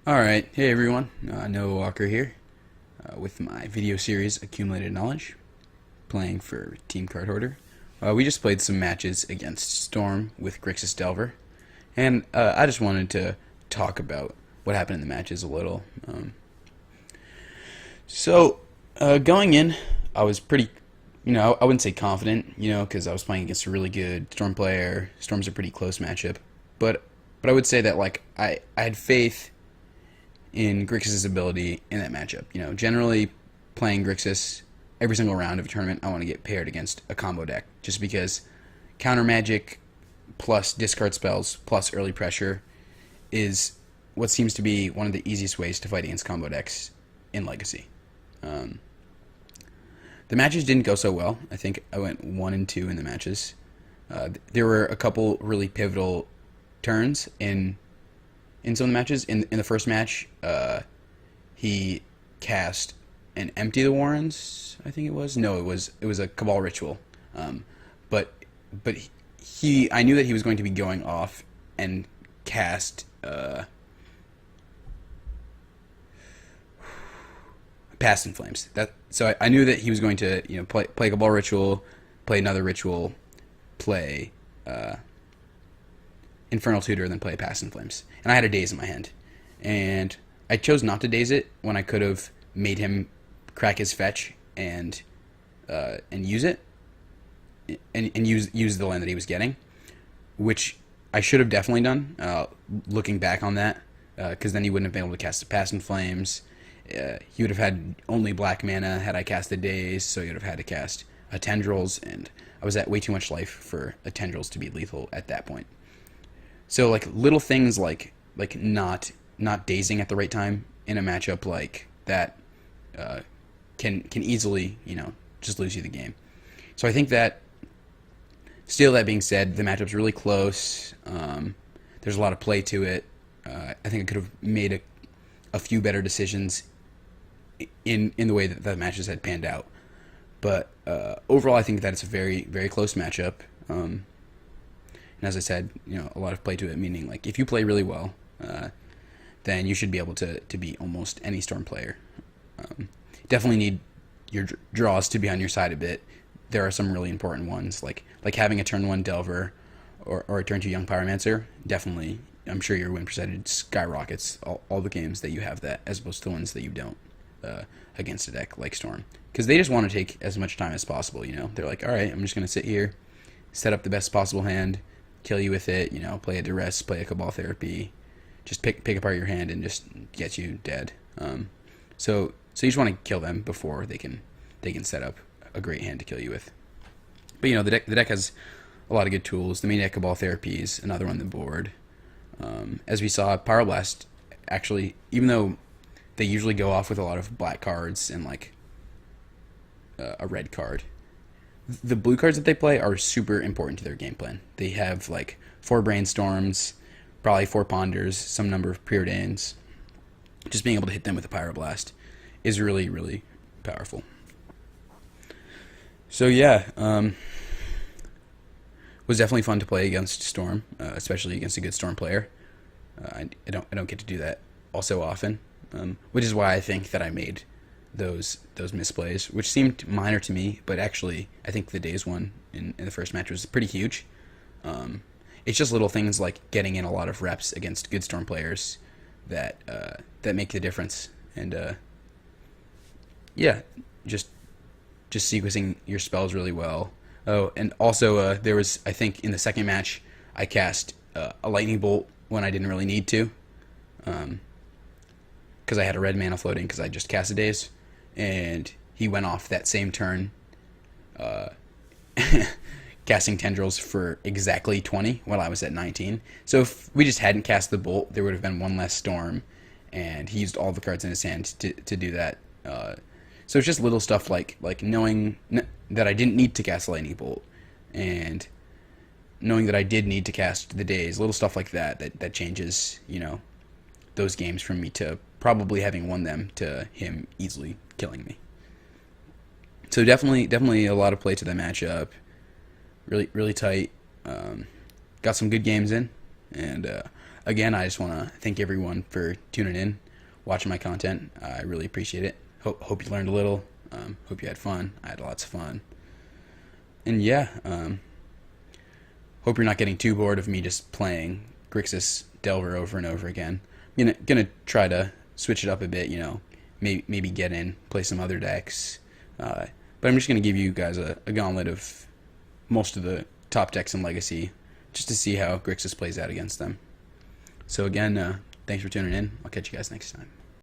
Alright, hey everyone, Noah Walker here with my video series Accumulated Knowledge, playing for Team Cardhoarder. We just played some matches against Storm with Grixis Delver, and I just wanted to talk about what happened in the matches a little. Going in, I was pretty, I wouldn't say confident, because I was playing against a really good Storm player. Storm's a pretty close matchup, but I would say that I had faith in Grixis' ability in that matchup. Generally playing Grixis every single round of a tournament, I want to get paired against a combo deck, just because counter magic plus discard spells plus early pressure is what seems to be one of the easiest ways to fight against combo decks in Legacy. Um, the matches didn't go so well. I think I went 1-2 in the matches. There were a couple really pivotal turns in some of the matches. In the first match, he cast an Empty the Warrens, I think it was. No, it was a Cabal Ritual. But he I knew that he was going to be going off and cast Past in Flames. So I knew that he was going to play Cabal Ritual, play another ritual, play Infernal Tutor, and then play Past in Flames. And I had a daze in my hand. And I chose not to daze it when I could have made him crack his fetch and use it. And use the land that he was getting. Which I should have definitely done, looking back on that. Because then he wouldn't have been able to cast the Past in Flames. He would have had only black mana had I cast the daze, so he would have had to cast Tendrils, and I was at way too much life for Tendrils to be lethal at that point. So little things like not dazing at the right time in a matchup like that can easily just lose you the game. So I think that, still, that being said, the matchup's really close. There's a lot of play to it. I think I could have made a few better decisions in the way that the matches had panned out. But overall, I think that it's a very, very close matchup. And as I said, a lot of play to it, meaning if you play really well, then you should be able to beat almost any Storm player. Definitely need your draws to be on your side a bit. There are some really important ones, like having a turn 1 Delver or a turn 2 Young Pyromancer. Definitely, I'm sure your win percentage skyrockets all the games that you have that, as opposed to the ones that you don't against a deck like Storm. Because they just want to take as much time as possible, They're like, alright, I'm just going to sit here, set up the best possible hand, kill you with it, play a Duress, play a Cabal Therapy, just pick apart your hand and just get you dead. So you just want to kill them before they can set up a great hand to kill you with. But the deck has a lot of good tools. The main deck Cabal Therapy is another on the board. As we saw, Pyroblast actually, even though they usually go off with a lot of black cards and a red card, the blue cards that they play are super important to their game plan. They have 4 Brainstorms, probably 4 Ponders, some number of Preordains. Just being able to hit them with a Pyroblast is really, really powerful. So yeah, was definitely fun to play against Storm, especially against a good Storm player. I don't get to do that all so often, which is why I think that I made those misplays, which seemed minor to me, but actually I think the daze one in the first match was pretty huge. It's just little things like getting in a lot of reps against good Storm players that make the difference, and yeah, just sequencing your spells really well. Oh, and also there was, I think, in the second match, I cast a lightning bolt when I didn't really need to, because I had a red mana floating because I just cast a daze, and he went off that same turn, casting Tendrils for exactly 20 while I was at 19. So if we just hadn't cast the bolt, there would have been one less Storm, and he used all the cards in his hand to do that. So it's just little stuff like knowing that I didn't need to cast a lightning bolt, and knowing that I did need to cast the daze. Little stuff like that changes, those games from me to probably having won them to him easily killing me. So definitely a lot of play to that matchup. Really, really tight. Got some good games in, and again, I just want to thank everyone for tuning in, watching my content. I really appreciate it. Hope you learned a little. Hope you had fun. I had lots of fun. And yeah, hope you're not getting too bored of me just playing Grixis Delver over and over again. I'm gonna try to switch it up a bit, maybe get in, play some other decks. But I'm just gonna give you guys a gauntlet of most of the top decks in Legacy, just to see how Grixis plays out against them. So again, thanks for tuning in. I'll catch you guys next time.